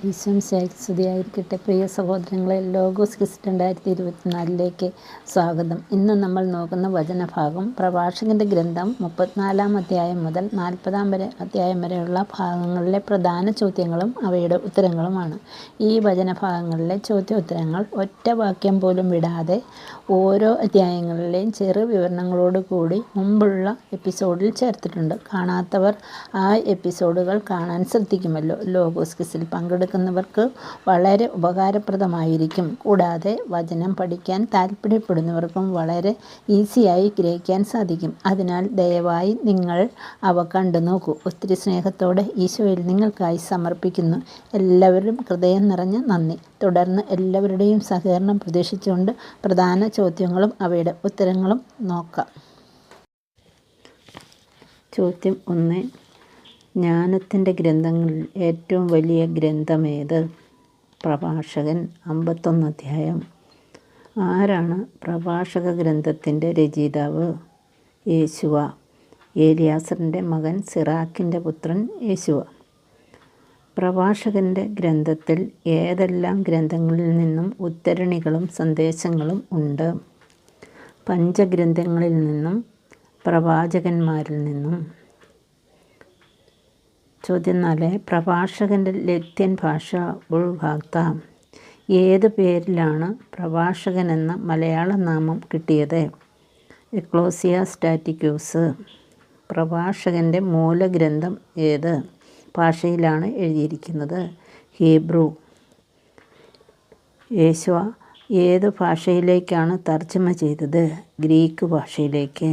സ്തുതിയായിരിക്കട്ടെ. പ്രിയ സഹോദരങ്ങളെ, logos quiz 2024 സ്വാഗതം. ഇന്ന് നമ്മൾ നോക്കുന്ന വചനഭാഗം പ്രഭാഷകൻ്റെ ഗ്രന്ഥം 34 അധ്യായം മുതൽ 40 അധ്യായം വരെയുള്ള ഭാഗങ്ങളിലെ പ്രധാന ചോദ്യങ്ങളും അവയുടെ ഉത്തരങ്ങളുമാണ്. ഈ വചനഭാഗങ്ങളിലെ ചോദ്യോത്തരങ്ങൾ ഒറ്റ വാക്യം പോലും വിടാതെ ഓരോ അധ്യായങ്ങളിലെയും ചെറു വിവരണങ്ങളോടുകൂടി മുമ്പുള്ള എപ്പിസോഡിൽ ചേർത്തിട്ടുണ്ട്. കാണാത്തവർ ആ എപ്പിസോഡുകൾ കാണാൻ ശ്രദ്ധിക്കുമല്ലോ. ലോഗോസ് ക്വിസിൽ പങ്കെടുക്കുന്നവർക്ക് വളരെ ഉപകാരപ്രദമായിരിക്കും. കൂടാതെ വചനം പഠിക്കാൻ താല്പര്യപ്പെടുന്നവർക്കും വളരെ ഈസിയായി ഗ്രഹിക്കാൻ സാധിക്കും. അതിനാൽ ദയവായി നിങ്ങൾ അവ കണ്ടു നോക്കൂ. ഒത്തിരി സ്നേഹത്തോടെ ഈശോയിൽ നിങ്ങൾക്കായി സമർപ്പിക്കുന്നു. എല്ലാവരും ഹൃദയം നിറഞ്ഞ നന്ദി. തുടർന്ന് എല്ലാവരുടെയും സഹകരണം പ്രതീക്ഷിച്ചുകൊണ്ട് പ്രധാന ചോദ്യങ്ങളും അവയുടെ ഉത്തരങ്ങളും നോക്കാം. ചോദ്യം 1. ജ്ഞാനത്തിൻ്റെ ഗ്രന്ഥങ്ങളിൽ ഏറ്റവും വലിയ ഗ്രന്ഥമേത്? പ്രഭാഷകൻ 51 അധ്യായം. ആരാണ് പ്രഭാഷക ഗ്രന്ഥത്തിൻ്റെ രചയിതാവ്? യേശുവ. ഏലിയാസറിൻ്റെ മകൻ സിറാക്കിൻ്റെ പുത്രൻ യേശുവ. പ്രഭാഷകൻ്റെ ഗ്രന്ഥത്തിൽ ഏതെല്ലാം ഗ്രന്ഥങ്ങളിൽ നിന്നും ഉദ്ധരണികളും സന്ദേശങ്ങളും ഉണ്ട്? പഞ്ചഗ്രന്ഥങ്ങളിൽ നിന്നും, പ്രവാചകന്മാരിൽ നിന്നും. ചോദ്യം 4. പ്രഭാഷകൻ്റെ ലത്തീൻ ഭാഷ വൾഗാത്ത. ഏത് പേരിലാണ് പ്രഭാഷകൻ എന്ന മലയാള നാമം കിട്ടിയത്? എക്ലോസിയാസ്റ്റാറ്റിക്കൂസ്. പ്രഭാഷകൻ്റെ മൂലഗ്രന്ഥം ഏത് ഭാഷയിലാണ് എഴുതിയിരിക്കുന്നത്? ഹീബ്രു. യേശുവ ഏത് ഭാഷയിലേക്കാണ് തർജ്ജമ ചെയ്തത്? ഗ്രീക്ക് ഭാഷയിലേക്ക്.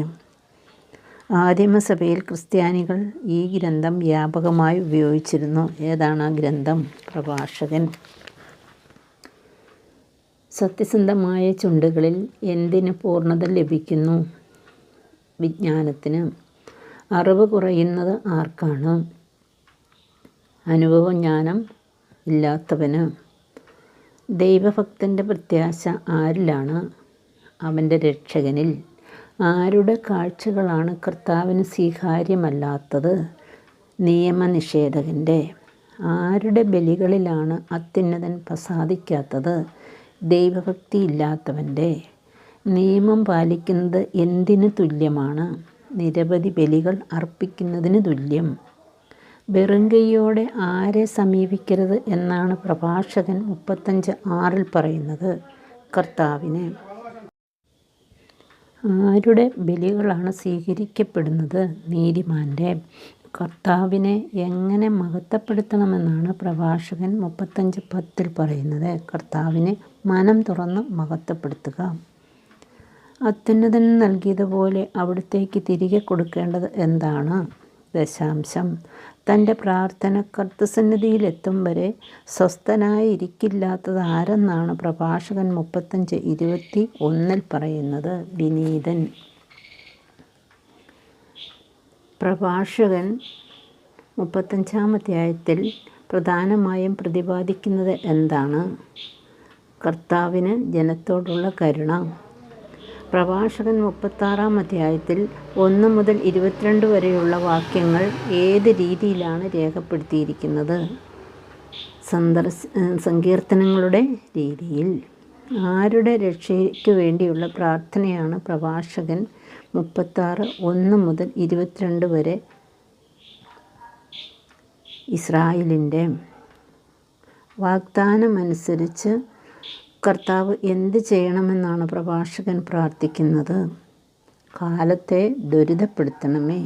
ആദിമസഭയിൽ ക്രിസ്ത്യാനികൾ ഈ ഗ്രന്ഥം വ്യാപകമായി ഉപയോഗിച്ചിരുന്നു. ഏതാണ് ആ ഗ്രന്ഥം? പ്രഭാഷകൻ. സത്യസന്ധമായ ചുണ്ടുകളിൽ എന്തിന് പൂർണ്ണത ലഭിക്കുന്നു? വിജ്ഞാനത്തിന്. അറിവ് കുറയുന്നത് ആർക്കാണ്? അനുഭവജ്ഞാനം ഇല്ലാത്തവന്. ദൈവഭക്തൻ്റെ പ്രത്യാശ ആരിലാണ്? അവൻ്റെ രക്ഷകനിൽ. ആരുടെ കാഴ്ചകളാണ് കർത്താവിന് സ്വീകാര്യമല്ലാത്തത്? നിയമനിഷേധകൻ്റെ. ആരുടെ ബലികളിലാണ് അത്യുന്നതൻ പ്രസാദിക്കാത്തത്? ദൈവഭക്തിയില്ലാത്തവൻ്റെ. നിയമം പാലിക്കുന്നത് എന്തിനു തുല്യമാണ്? നിരവധി ബലികൾ അർപ്പിക്കുന്നതിന് തുല്യം. വെറുങ്കൈയോടെ ആരെ സമീപിക്കരുത് എന്നാണ് പ്രഭാഷകൻ 35:6 പറയുന്നത്? കർത്താവിനെ. ആരുടെ ബലികളാണ് സ്വീകരിക്കപ്പെടുന്നത്? നീതിമാൻ്റെ. കർത്താവിനെ എങ്ങനെ മഹത്വപ്പെടുത്തണമെന്നാണ് പ്രഭാഷകൻ 35:10 പറയുന്നത്? കർത്താവിനെ മനം തുറന്ന് മഹത്വപ്പെടുത്തുക. അത്യുന്നതൻ നൽകിയതുപോലെ അവിടുത്തേക്ക് തിരികെ കൊടുക്കേണ്ടത് എന്താണ്? ദശാംശം. തൻ്റെ പ്രാർത്ഥന കർത്തൃസന്നിധിയിലെത്തും വരെ സ്വസ്ഥനായിരിക്കില്ലാത്തത് ആരെന്നാണ് പ്രഭാഷകൻ 35:21 പറയുന്നത്? വിനീതൻ. പ്രഭാഷകൻ 35 അധ്യായത്തിൽ പ്രധാനമായും പ്രതിപാദിക്കുന്നത് എന്താണ്? കർത്താവിന് ജനത്തോടുള്ള കരുണ. പ്രഭാഷകൻ 36 അധ്യായത്തിൽ 1 മുതൽ 22 വരെയുള്ള വാക്യങ്ങൾ ഏത് രീതിയിലാണ് രേഖപ്പെടുത്തിയിരിക്കുന്നത്? സങ്കീർത്തനങ്ങളുടെ രീതിയിൽ. ആരുടെ രക്ഷയ്ക്ക് വേണ്ടിയുള്ള പ്രാർത്ഥനയാണ് പ്രഭാഷകൻ 36 1 മുതൽ 22 വരെ? ഇസ്രായേലിൻ്റെ. വാഗ്ദാനമനുസരിച്ച് കർത്താവ് എന്ത് ചെയ്യണമെന്നാണ് പ്രഭാഷകൻ പ്രാർത്ഥിക്കുന്നത്? കാലത്തെ ദുരിതപ്പെടുത്തണമേ.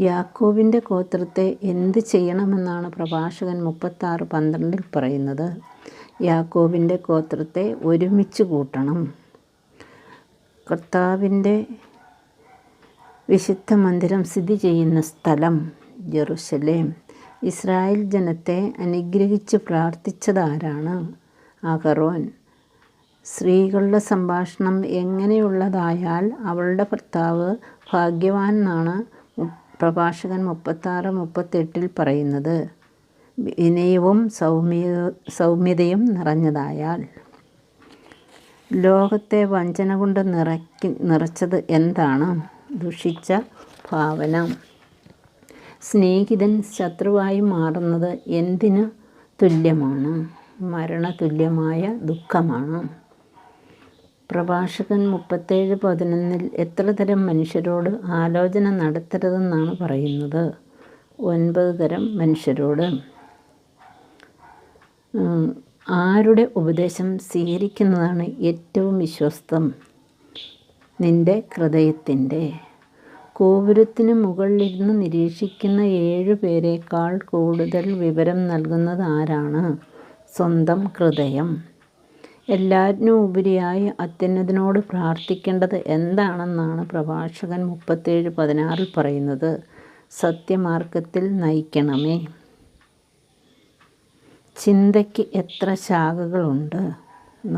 യാക്കോബിൻ്റെ ഗോത്രത്തെ എന്ത് ചെയ്യണമെന്നാണ് പ്രഭാഷകൻ 36:12 പറയുന്നത്? യാക്കോബിൻ്റെ ഗോത്രത്തെ ഒരുമിച്ച് കൂട്ടണം. കർത്താവിൻ്റെ വിശുദ്ധ മന്ദിരം സ്ഥിതി ചെയ്യുന്ന സ്ഥലം ജെറുസലേം. ഇസ്രായേൽ ജനത്തെ അനുഗ്രഹിച്ച് പ്രാർത്ഥിച്ചതാരാണ്? അഹറോൻ. സ്ത്രീകളുടെ സംഭാഷണം എങ്ങനെയുള്ളതായാൽ അവളുടെ ഭർത്താവ് ഭാഗ്യവാൻ എന്നാണ് പ്രഭാഷകൻ 36:38 പറയുന്നത്? വിനയവും സൗമ്യതയും നിറഞ്ഞതായാൽ. ലോകത്തെ വഞ്ചന കൊണ്ട് നിറച്ചത് എന്താണ്? ദുഷിച്ച ഭാവന. സ്നേഹിതൻ ശത്രുവായി മാറുന്നത് എന്തിനു തുല്യമാണ്. മരണതുല്യമായ ദുഃഖമാണ്. പ്രഭാഷകൻ 37:11 എത്ര തരം മനുഷ്യരോട് ആലോചന നടത്തരുതെന്നാണ് പറയുന്നത്? 9 തരം മനുഷ്യരോട്. ആരുടെ ഉപദേശം സ്വീകരിക്കുന്നതാണ് ഏറ്റവും വിശ്വസ്തം? നിന്റെ ഹൃദയത്തിൻ്റെ. ഗോപുരത്തിന് മുകളിലിരുന്ന് നിരീക്ഷിക്കുന്ന 7 പേരേക്കാൾ കൂടുതൽ വിവരം നൽകുന്നത് ആരാണ്? സ്വന്തം ഹൃദയം. എല്ലാറ്റിനും ഉപരിയായി അത്യുന്നതനോട് പ്രാർത്ഥിക്കേണ്ടത് എന്താണെന്നാണ് പ്രഭാഷകൻ 37:16 പറയുന്നത്? സത്യമാർഗത്തിൽ നയിക്കണമേ. ചിന്തയ്ക്ക് എത്ര ശാഖകളുണ്ട്?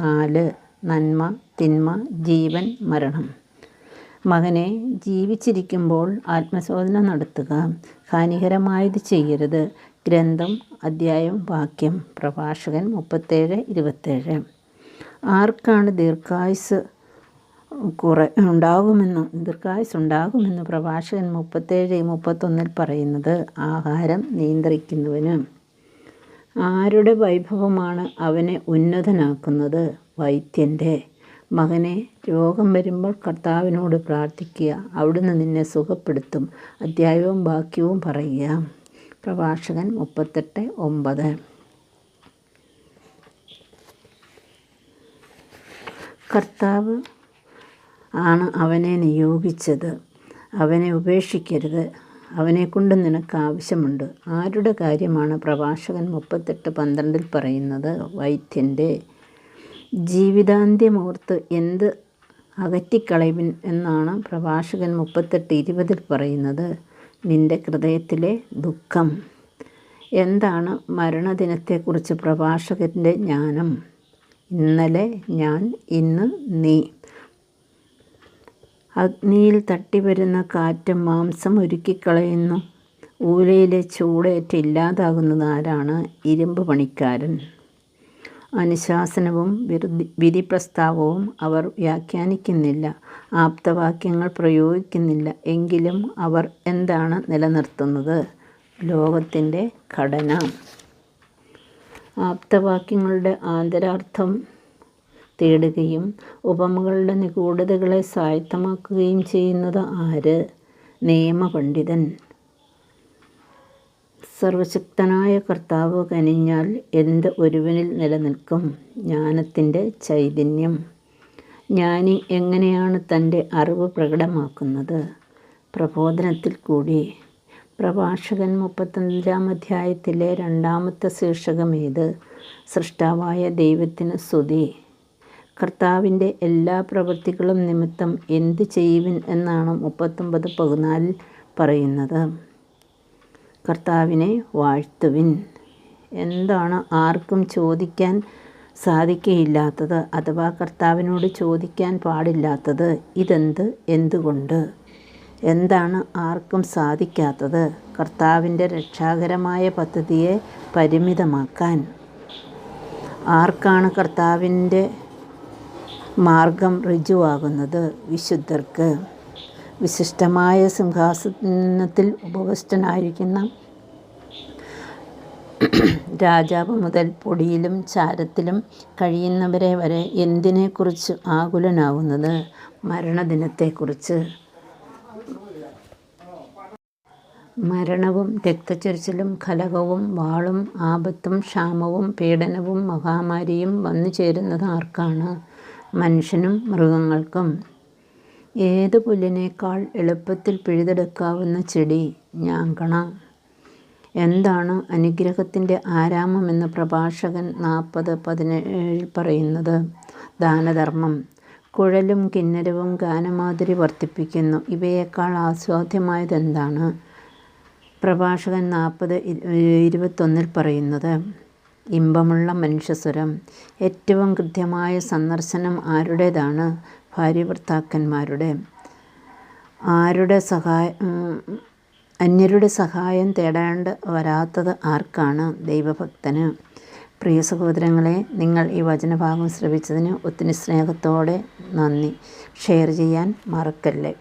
4. നന്മ, തിന്മ, ജീവൻ, മരണം. മകനെ, ജീവിച്ചിരിക്കുമ്പോൾ ആത്മശോധന നടത്തുക. ഹാനികരമായത് ചെയ്യരുത്. ഗ്രന്ഥം, അധ്യായം, വാക്യം. പ്രഭാഷകൻ 37:27. ആർക്കാണ് ദീർഘായുസ് ഉണ്ടാകുമെന്ന് പ്രഭാഷകൻ 37:31 പറയുന്നത്? ആഹാരം നിയന്ത്രിക്കുന്നവന്. ആരുടെ വൈഭവമാണ് അവനെ ഉന്നതനാക്കുന്നത്? വൈദ്യൻ്റെ. മകനെ, രോഗം വരുമ്പോൾ കർത്താവിനോട് പ്രാർത്ഥിക്കുക. അവിടുന്ന് നിന്നെ സുഖപ്പെടുത്തും. അധ്യായവും വാക്യവും പറയുക. പ്രഭാഷകൻ 38:9. കർത്താവ് ആണ് അവനെ നിയോഗിച്ചത്. അവനെ ഉപേക്ഷിക്കരുത്. അവനെക്കൊണ്ട് നിനക്ക് ആവശ്യമുണ്ട്. ആരുടെ കാര്യമാണ് പ്രഭാഷകൻ 38:12 പറയുന്നത്? വൈദ്യൻ്റെ. ജീവിതാന്ത്യമോർത്ത് എന്ത് അകറ്റിക്കളയുവിൻ എന്നാണ് പ്രഭാഷകൻ 38:20 പറയുന്നത്? നിന്റെ ഹൃദയത്തിലെ ദുഃഖം. എന്താണ് മരണദിനത്തെക്കുറിച്ച് പ്രഭാഷകൻ്റെ ജ്ഞാനം? ഇന്നലെ ഞാൻ, ഇന്ന് നീ. അഗ്നിയിൽ തട്ടിവരുന്ന കാറ്റ് മാംസം ഉരുക്കിക്കളയുന്നു. ഊലയിലെ ചൂടേറ്റ് ഇല്ലാതാകുന്നത് ആരാണ്? ഇരുമ്പ് പണിക്കാരൻ. അനുശാസനവും വിധിപ്രസ്താവവും അവർ വ്യാഖ്യാനിക്കുന്നില്ല. ആപ്തവാക്യങ്ങൾ പ്രയോഗിക്കുന്നില്ല. എങ്കിലും അവർ എന്താണ് നിലനിർത്തുന്നത്? ലോകത്തിൻ്റെ ഘടന. ആപ്തവാക്യങ്ങളുടെ ആന്തരാർത്ഥം തേടുകയും ഉപമകളുടെ നിഗൂഢതകളെ സ്വായത്തമാക്കുകയും ചെയ്യുന്നത് ആര്? നിയമപണ്ഡിതൻ. സർവശക്തനായ കർത്താവ് കനിഞ്ഞാൽ എന്ത് ഒരുവനിൽ നിലനിൽക്കും? ജ്ഞാനത്തിൻ്റെ ചൈതന്യം. ജ്ഞാനി എങ്ങനെയാണ് തൻ്റെ അറിവ് പ്രകടമാക്കുന്നത്? പ്രബോധനത്തിൽ കൂടി. പ്രഭാഷകൻ 35-ാം അധ്യായത്തിലെ 2-ാമത്തെ ശീർഷകമേത്? സൃഷ്ടാവായ ദൈവത്തിന് സ്തുതി. കർത്താവിൻ്റെ എല്ലാ പ്രവൃത്തികളും നിമിത്തം എന്ത് ചെയ്യുവിൻ എന്നാണ് 39:14 പറയുന്നത്? കർത്താവിനെ വാഴ്ത്തുവിൻ. എന്താണ് ആർക്കും ചോദിക്കാൻ സാധിക്കയില്ലാത്തത്, അഥവാ കർത്താവിനോട് ചോദിക്കാൻ പാടില്ലാത്തത്? എന്തുകൊണ്ട്? എന്താണ് ആർക്കും സാധിക്കാത്തത്? കർത്താവിൻ്റെ രക്ഷാകരമായ പദ്ധതിയെ പരിമിതമാക്കാൻ. ആർക്കാണ് കർത്താവിൻ്റെ മാർഗം ഋജുവാകുന്നത്? വിശുദ്ധർക്ക്. വിശിഷ്ടമായ സിംഹാസനത്തിൽ ഉപവിഷ്ടനായിരിക്കുന്ന രാജാവ് മുതൽ പൊടിയിലും ചാരത്തിലും കഴിയുന്നവരെ വരെ എന്തിനെക്കുറിച്ച് ആകുലനാകുന്നത്? മരണദിനത്തെക്കുറിച്ച്. മരണവും രക്തച്ചൊരിച്ചിലും കലഹവും വാളും ആപത്തും ക്ഷാമവും പീഡനവും മഹാമാരിയും വന്നു ചേരുന്നത് ആർക്കാണ്? മനുഷ്യനും മൃഗങ്ങൾക്കും. ഏത് പുല്ലിനേക്കാൾ എളുപ്പത്തിൽ പിഴുതെടുക്കാവുന്ന ചെടി? ഞാങ്കണ. എന്താണ് അനുഗ്രഹത്തിൻ്റെ ആരാമമെന്ന് പ്രഭാഷകൻ 40:17 പറയുന്നത്? ദാനധർമ്മം. കുഴലും കിന്നരവും ഗാനമാധുരി വർദ്ധിപ്പിക്കുന്നു. ഇവയേക്കാൾ ആസ്വാദ്യമായതെന്താണ്? പ്രഭാഷകൻ 40:21 പറയുന്നത്? ഇമ്പമുള്ള മനുഷ്യസ്വരം. ഏറ്റവും കൃത്യമായ സന്ദർശനം ആരുടേതാണ്? ഭാര്യാഭർത്താക്കന്മാരുടെ. അന്യരുടെ സഹായം തേടേണ്ട വരാത്തത് ആർക്കാണ്? ദൈവഭക്തന്. പ്രിയ സഹോദരങ്ങളെ, നിങ്ങൾ ഈ വചനഭാഗം ശ്രവിച്ചതിന് ഒത്തിരി സ്നേഹത്തോടെ നന്ദി. ഷെയർ ചെയ്യാൻ മറക്കല്ലേ.